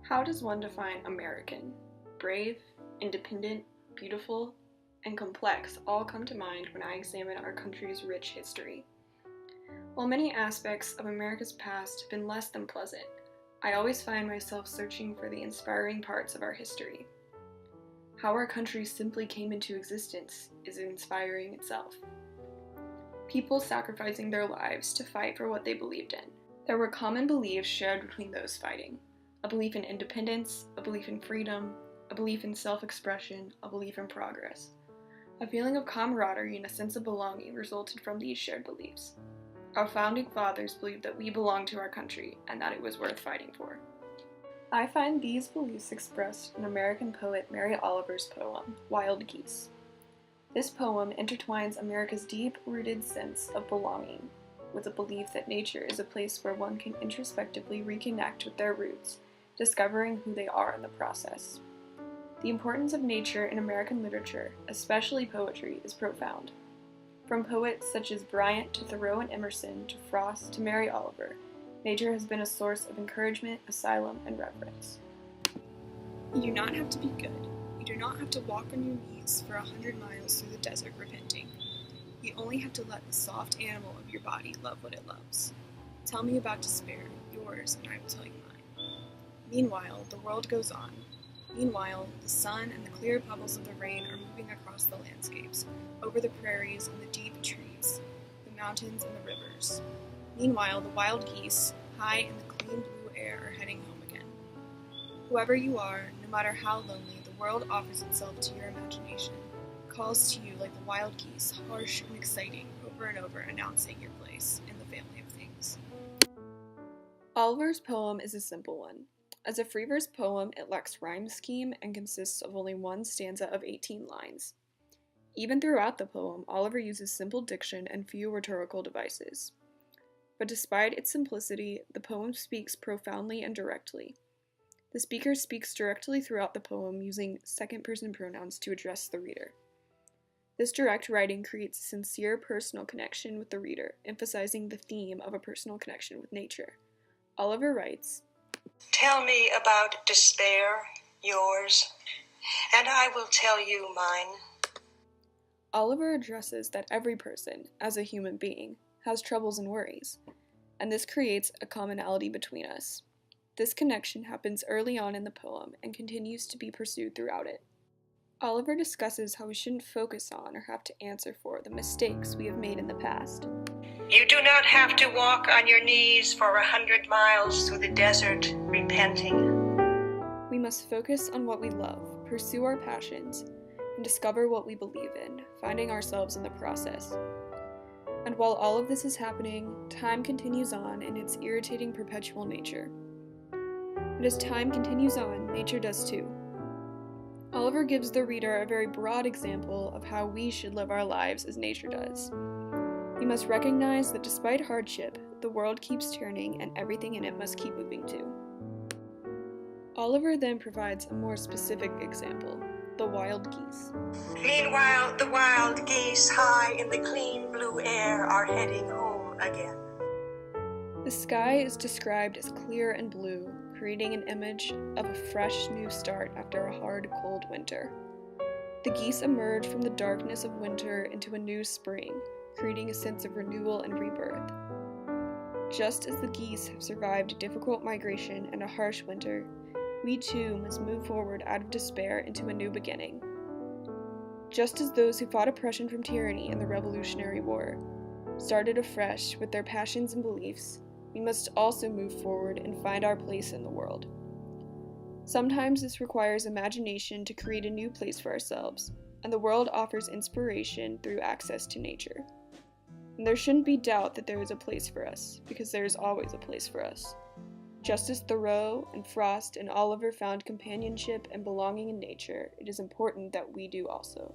How does one define American? Brave, independent, beautiful, and complex all come to mind when I examine our country's rich history. While many aspects of America's past have been less than pleasant, I always find myself searching for the inspiring parts of our history. How our country simply came into existence is inspiring itself. People sacrificing their lives to fight for what they believed in. There were common beliefs shared between those fighting. A belief in independence, a belief in freedom, a belief in self-expression, a belief in progress. A feeling of camaraderie and a sense of belonging resulted from these shared beliefs. Our founding fathers believed that we belonged to our country and that it was worth fighting for. I find these beliefs expressed in American poet Mary Oliver's poem, Wild Geese. This poem intertwines America's deep-rooted sense of belonging with a belief that nature is a place where one can introspectively reconnect with their roots, discovering who they are in the process. The importance of nature in American literature, especially poetry, is profound. From poets such as Bryant to Thoreau and Emerson to Frost to Mary Oliver, nature has been a source of encouragement, asylum, and reverence. You do not have to be good. You do not have to walk on your knees for 100 miles through the desert repenting. You only have to let the soft animal of your body love what it loves. Tell me about despair, yours, and I will tell you mine. Meanwhile, the world goes on. Meanwhile, the sun and the clear puddles of the rain are moving across the landscapes, over the prairies and the deep trees, the mountains and the rivers. Meanwhile, the wild geese, high in the clean blue air, are heading home again. Whoever you are, no matter how lonely, the world offers itself to your imagination, calls to you like the wild geese, harsh and exciting, over and over announcing your place in the family of things. Oliver's poem is a simple one. As a free verse poem, it lacks rhyme scheme and consists of only one stanza of 18 lines. Even throughout the poem, Oliver uses simple diction and few rhetorical devices. But despite its simplicity, the poem speaks profoundly and directly. The speaker speaks directly throughout the poem using second-person pronouns to address the reader. This direct writing creates a sincere personal connection with the reader, emphasizing the theme of a personal connection with nature. Oliver writes, "Tell me about despair, yours, and I will tell you mine." Oliver addresses that every person, as a human being, has troubles and worries, and this creates a commonality between us. This connection happens early on in the poem and continues to be pursued throughout it. Oliver discusses how we shouldn't focus on or have to answer for the mistakes we have made in the past. You do not have to walk on your knees for 100 miles through the desert repenting. We must focus on what we love, pursue our passions, and discover what we believe in, finding ourselves in the process. And while all of this is happening, time continues on in its irritating perpetual nature. And as time continues on, nature does too. Oliver gives the reader a very broad example of how we should live our lives as nature does. We must recognize that despite hardship, the world keeps turning and everything in it must keep moving too. Oliver then provides a more specific example, the wild geese. Meanwhile, the wild geese, high in the clean blue air, are heading home again. The sky is described as clear and blue, creating an image of a fresh new start after a hard, cold winter. The geese emerge from the darkness of winter into a new spring, creating a sense of renewal and rebirth. Just as the geese have survived a difficult migration and a harsh winter, we too must move forward out of despair into a new beginning. Just as those who fought oppression from tyranny in the Revolutionary War started afresh with their passions and beliefs, we must also move forward and find our place in the world. Sometimes this requires imagination to create a new place for ourselves, and the world offers inspiration through access to nature. And there shouldn't be doubt that there is a place for us, because there is always a place for us. Just as Thoreau and Frost and Oliver found companionship and belonging in nature, it is important that we do also.